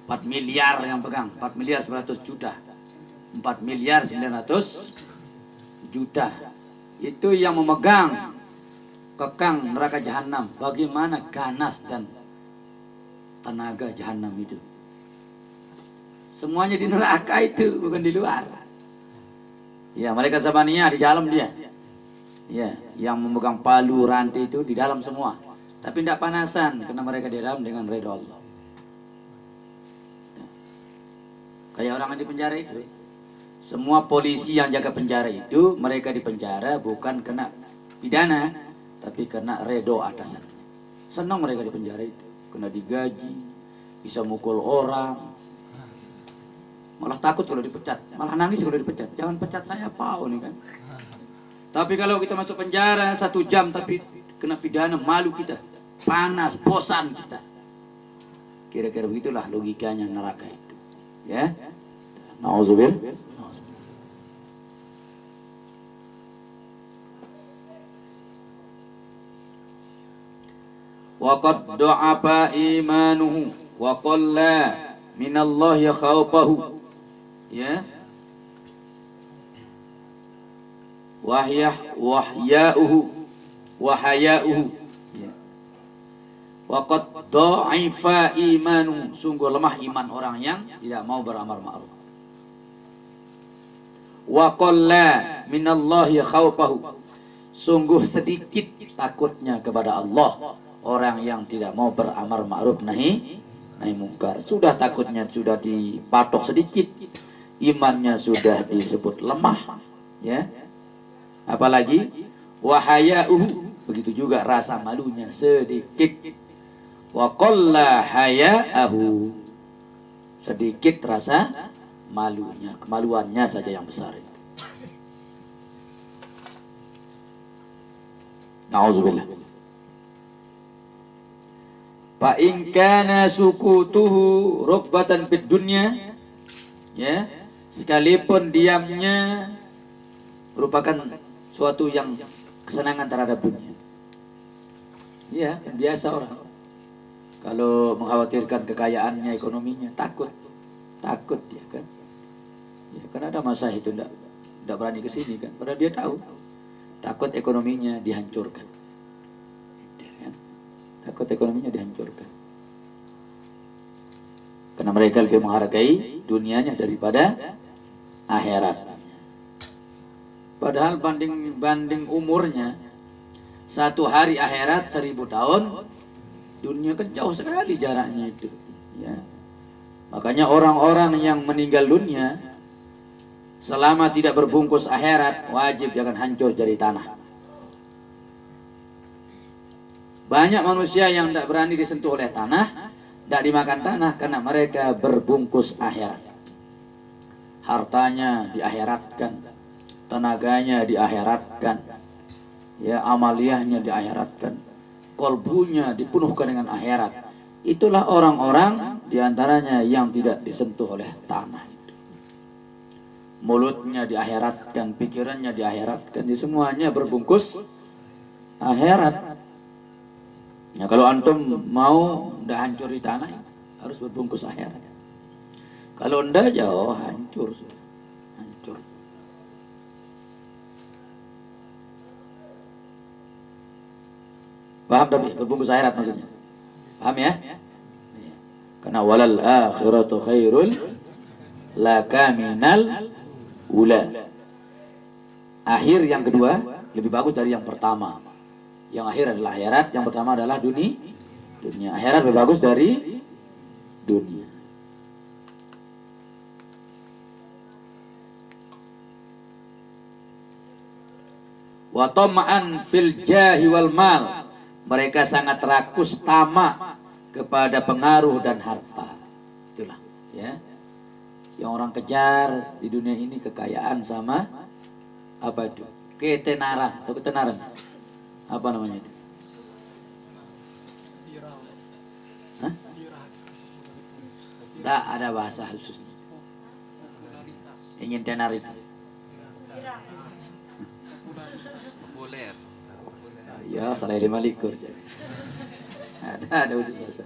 4 miliar yang pegang. 4 miliar 100 juta. 4 miliar 900 juta. Itu yang memegang kekang neraka jahanam. Bagaimana ganas dan tenaga jahanam itu. Semuanya di neraka itu, bukan di luar. Ya, malaikat Zabaniyah di dalam dia. Ya, yang memegang palu rantai itu di dalam semua. Tapi tidak panasan karena mereka di dalam dengan redha Allah. Ya. Kayak orang yang di penjara itu. Semua polisi yang jaga penjara itu mereka di penjara bukan kena pidana, tapi kena redha atasan. Senang mereka di penjara itu, kena digaji, bisa mukul orang, malah takut kalau dipecat, malah nangis kalau dipecat. Jangan pecat saya Pak nih kan. Tapi kalau kita masuk penjara 1 jam tapi kena pidana, malu kita, panas, bosan kita. Kira-kira begitulah logikanya neraka itu. Ya. Nauzubillah. Wa qad du'afa imanuhu wa qalla minallahi khawfahu. Ya. Wahya'uhu wa haya'uhu. Ya. Wa qad du'ifa imanuhu, sungguh lemah iman orang yang tidak mau beramar ma'ruf. Wa qalla minallahi khawfahu, sungguh sedikit takutnya kepada Allah orang yang tidak mau beramar ma'ruf nahi mungkar. Sudah takutnya sudah dipatok sedikit, imannya sudah disebut lemah, ya. Apalagi wahaya'uhu, begitu juga rasa malunya sedikit. Wa qalla haya'ahu, sedikit rasa malunya, kemaluannya saja yang besar itu. Nauzubillah. Fa in kana sukutuhu rubbatan fid dunya, ya, sekalipun diamnya merupakan suatu yang kesenangan terhadap dunia. Ya, biasa orang kalau mengkhawatirkan kekayaannya, ekonominya, takut dia kan. Ya, karena ada masa itu tidak berani ke sini kan, padahal dia tahu takut ekonominya dihancurkan. Takut ekonominya dihancurkan. Karena mereka lebih menghargai dunianya daripada akhirat. Padahal banding umurnya, 1 hari akhirat 1000 tahun, dunia kan jauh sekali jaraknya itu. Ya. Makanya orang-orang yang meninggal dunia selama tidak berbungkus akhirat, wajib jangan hancur jadi tanah. Banyak manusia yang tidak berani disentuh oleh tanah, tidak dimakan tanah karena mereka berbungkus akhirat. Hartanya diakhiratkan, tenaganya diakhiratkan, ya, amaliyahnya diakhiratkan, kolbunya dipenuhkan dengan akhirat. Itulah orang-orang diantaranya yang tidak disentuh oleh tanah. Mulutnya diakhiratkan, pikirannya diakhiratkan, jadi semuanya berbungkus akhirat. Ya, kalau antum mau udah hancur di tanah, harus berbungkus akhirat. Kalau enggak, jauh hancur, hancur. Paham tapi berbungkus akhirat maksudnya? Paham ya? Karena walal akhiratu khairul laka minal ula. Akhir yang kedua lebih bagus dari yang pertama. Yang akhir adalah akhirat, yang pertama adalah dunia. Akhirat lebih bagus dari dunia. Wa tama'an fil jahi wal mal, mereka sangat rakus tamak kepada pengaruh dan harta. Itulah, ya. Yang orang kejar di dunia ini kekayaan sama apa itu? Ketenaran atau ketenaran. Apa namanya itu? Hah? Tak ada bahasa khususnya. Ingin tenar itu. Populer. Ya, salah 5 likur. Ada usul bahasa.